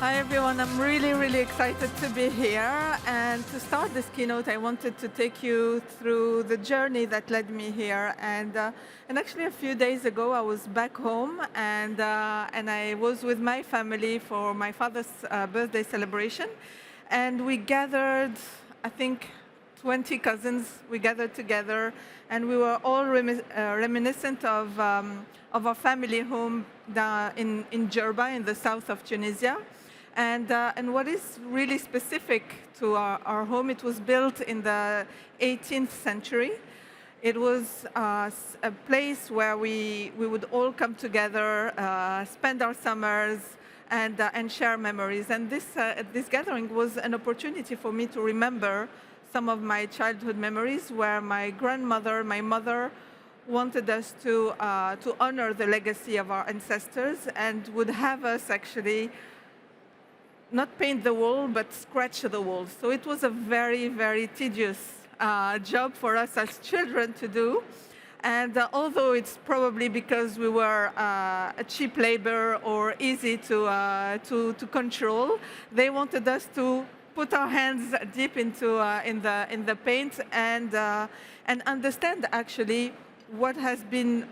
Hi everyone, I'm really excited to be here. And to start this keynote, I wanted to take you through the journey that led me here. And actually a few days ago, I was back home and I was with my family for my father's birthday celebration. And we gathered, I think, 20 cousins. We gathered together and we were all reminiscent of our family home in Djerba in the south of Tunisia. And what is really specific to our home, it was built in the 18th century. It was a place where we would all come together, spend our summers, and share memories. And this gathering was an opportunity for me to remember some of my childhood memories where my grandmother, my mother, wanted us to honor the legacy of our ancestors and would have us actually not paint the wall, but scratch the walls. So it was a very tedious job for us as children to do. And although it's probably because we were a cheap labor or easy to control, they wanted us to put our hands deep into in the paint and understand actually what has been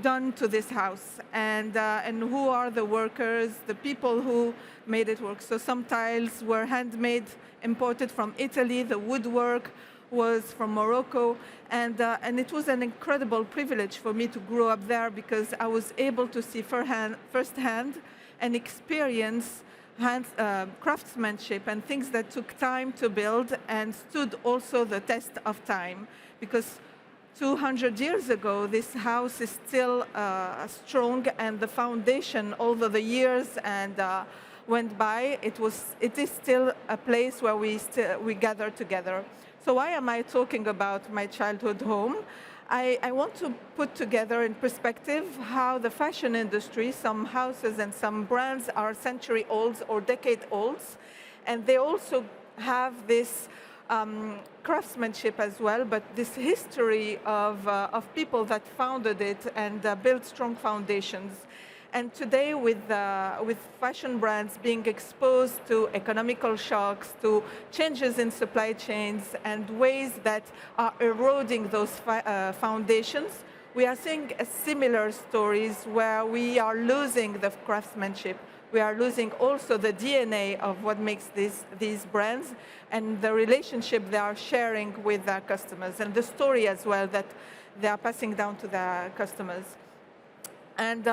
done to this house and who are the workers, the people who made it work. So some tiles were handmade, imported from Italy. The woodwork was from Morocco, and it was an incredible privilege for me to grow up there because I was able to see firsthand and experience craftsmanship and things that took time to build and stood also the test of time. Because 200 years ago, this house is still strong, and the foundation, although the years went by, it is still a place where we gather together. So why am I talking about my childhood home? I want to put together in perspective how the fashion industry, some houses and some brands are century-olds or decade-olds, and they also have this craftsmanship as well, but this history of people that founded it and built strong foundations. And today, with fashion brands being exposed to economical shocks, to changes in supply chains, and ways that are eroding those foundations, we are seeing similar stories where we are losing the craftsmanship. We are losing also the DNA of what makes these brands and the relationship they are sharing with their customers, and the story as well that they are passing down to their customers. And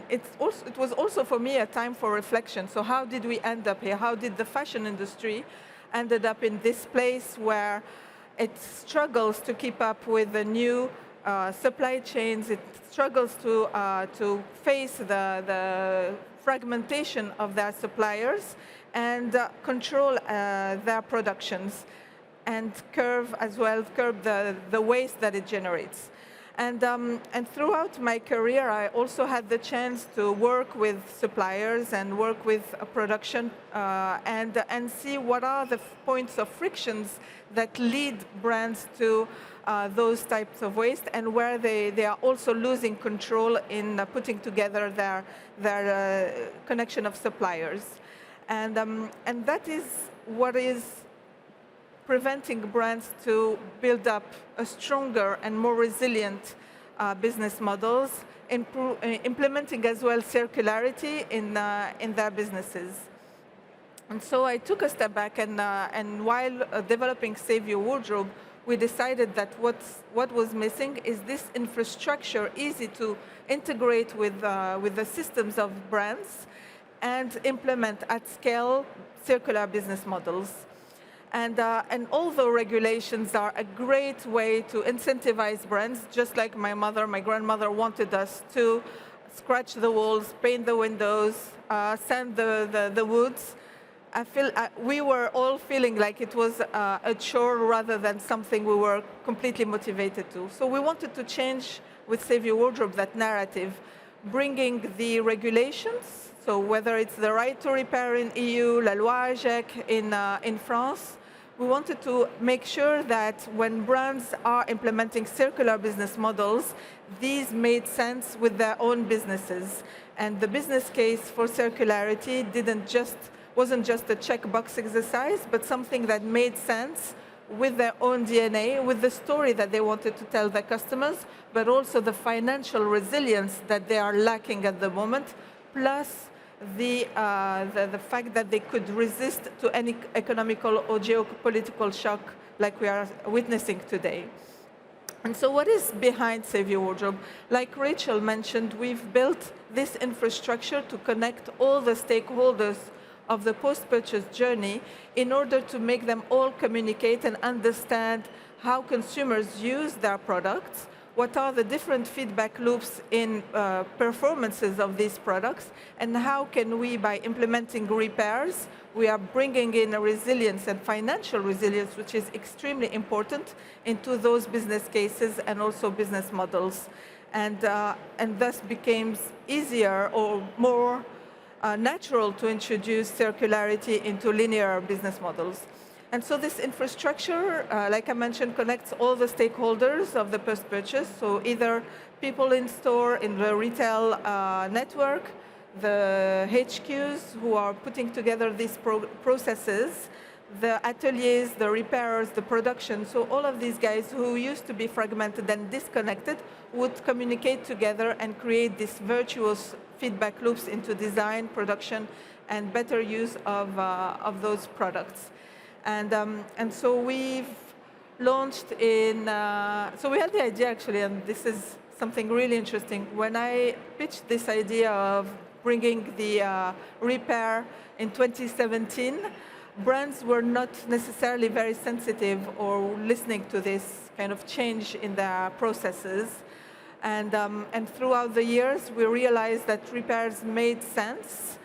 it was also for me a time for reflection. So how did we end up here? How did the fashion industry ended up in this place where it struggles to keep up with the new supply chains? It struggles to face the fragmentation of their suppliers and control their productions and curb the waste that it generates. And throughout my career, I also had the chance to work with suppliers and work with production and see what are the points of frictions that lead brands to those types of waste, and where they are also losing control in putting together their connection of suppliers. And that is what is preventing brands to build up a stronger and more resilient business models, implementing as well circularity in their businesses. And so I took a step back, and while developing Save Your Wardrobe, we decided that what was missing is this infrastructure, easy to integrate with the systems of brands and implement at scale circular business models. And although regulations are a great way to incentivize brands, just like my grandmother wanted us to scratch the walls, paint the windows, sand the woods, we were all feeling like it was a chore rather than something we were completely motivated to. So we wanted to change with Save Your Wardrobe that narrative, bringing the regulations, so whether it's the right to repair in EU, La Loi AGEC in France. We wanted to make sure that when brands are implementing circular business models, these made sense with their own businesses. And the business case for circularity wasn't just a checkbox exercise, but something that made sense with their own DNA, with the story that they wanted to tell their customers, but also the financial resilience that they are lacking at the moment, plus the fact that they could resist to any economical or geopolitical shock like we are witnessing today. And so what is behind Save Your Wardrobe? Like Rachel mentioned, we've built this infrastructure to connect all the stakeholders of the post-purchase journey in order to make them all communicate and understand how consumers use their products, what are the different feedback loops in performances of these products, and how can we, by implementing repairs, we are bringing in a resilience and financial resilience, which is extremely important, into those business cases and also business models. And thus becomes easier or more natural to introduce circularity into linear business models. And so this infrastructure, like I mentioned, connects all the stakeholders of the post-purchase, so either people in store, in the retail network, the HQs who are putting together these processes, the ateliers, the repairers, the production, so all of these guys who used to be fragmented and disconnected would communicate together and create this virtuous feedback loops into design, production, and better use of those products. And so we've launched in, so we had the idea actually, and this is something really interesting. When I pitched this idea of bringing the repair in 2017, brands were not necessarily very sensitive or listening to this kind of change in their processes. And throughout the years, we realized that repairs made sense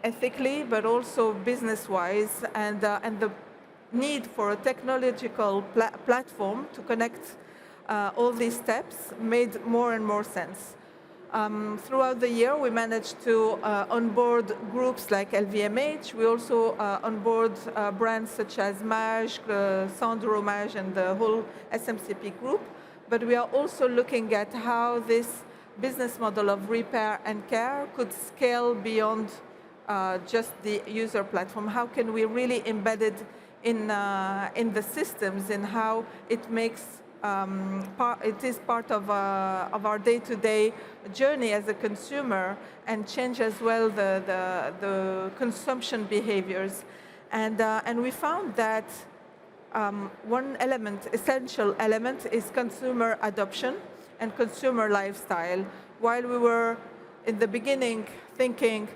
ethically, but also business-wise, and the need for a technological platform to connect all these steps made more and more sense. Throughout the year, we managed to onboard groups like LVMH. We also onboard brands such as Mage, Sandro Mage, and the whole SMCP group. But we are also looking at how this business model of repair and care could scale beyond just the user platform. How can we really embed it in the systems, and how it makes it is part of our day-to-day journey as a consumer, and change as well the consumption behaviors. And we found that one essential element, is consumer adoption and consumer lifestyle. While we were in the beginning thinking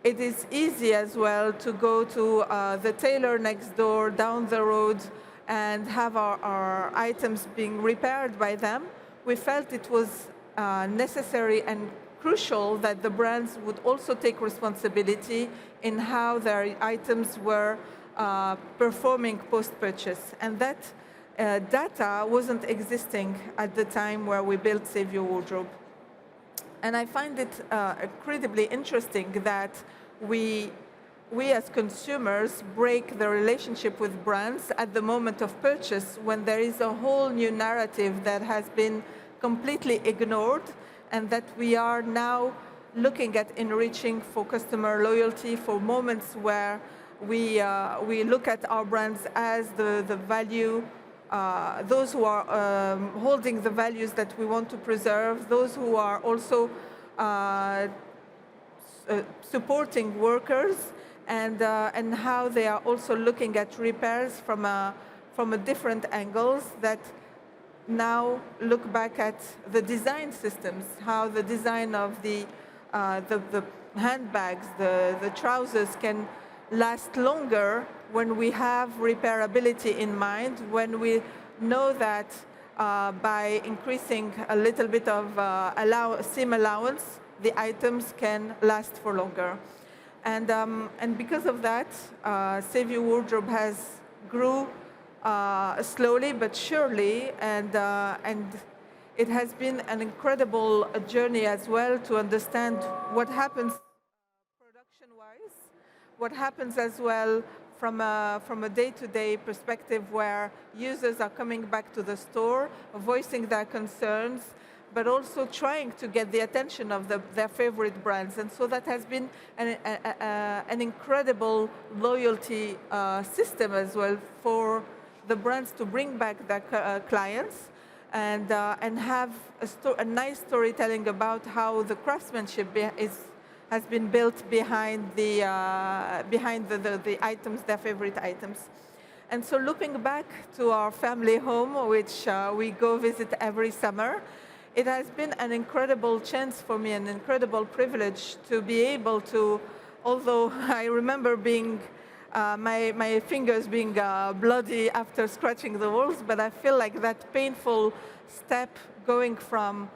it is easy as well to go to the tailor next door down the road and have our items being repaired by them, we felt it was necessary and crucial that the brands would also take responsibility in how their items were performing post-purchase. And that data wasn't existing at the time where we built Save Your Wardrobe. And I find it incredibly interesting that we as consumers break the relationship with brands at the moment of purchase, when there is a whole new narrative that has been completely ignored, and that we are now looking at enriching for customer loyalty, for moments where we look at our brands as the value, those who are holding the values that we want to preserve, those who are also supporting workers, and how they are also looking at repairs from a different angles, that now look back at the design systems, how the design of the handbags, the trousers can last longer when we have repairability in mind, when we know that by increasing a little bit of seam allowance, the items can last for longer. And because of that, Save Your Wardrobe has grew slowly but surely, and it has been an incredible journey as well to understand what happens production-wise, what happens as well from a day-to-day perspective, where users are coming back to the store, voicing their concerns, but also trying to get the attention of their favorite brands. And so that has been an incredible loyalty system as well for the brands to bring back their clients and have a nice storytelling about how the craftsmanship has been built behind the items, their favorite items. And so looking back to our family home, which we go visit every summer, it has been an incredible chance for me, an incredible privilege to be able to, although I remember being, my fingers being bloody after scratching the walls, but I feel like that painful step going from,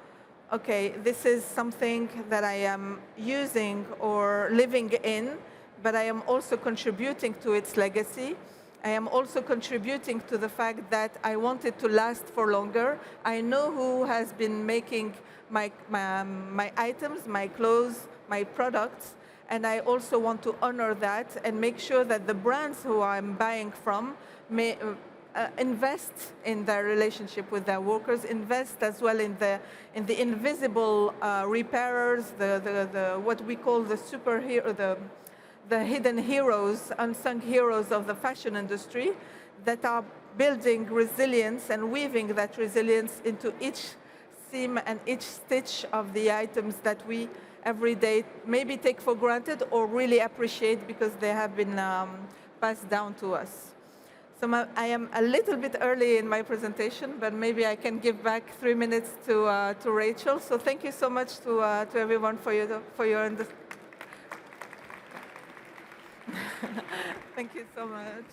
okay, this is something that I am using or living in, but I am also contributing to its legacy. I am also contributing to the fact that I want it to last for longer. I know who has been making my items, my clothes, my products, and I also want to honor that and make sure that the brands who I'm buying from may invest in their relationship with their workers, invest as well in the invisible repairers, what we call the superhero, the hidden heroes, unsung heroes of the fashion industry that are building resilience and weaving that resilience into each seam and each stitch of the items that we every day maybe take for granted or really appreciate because they have been passed down to us. So I am a little bit early in my presentation, but maybe I can give back 3 minutes to Rachel. So thank you so much to everyone for your understanding. Thank you so much.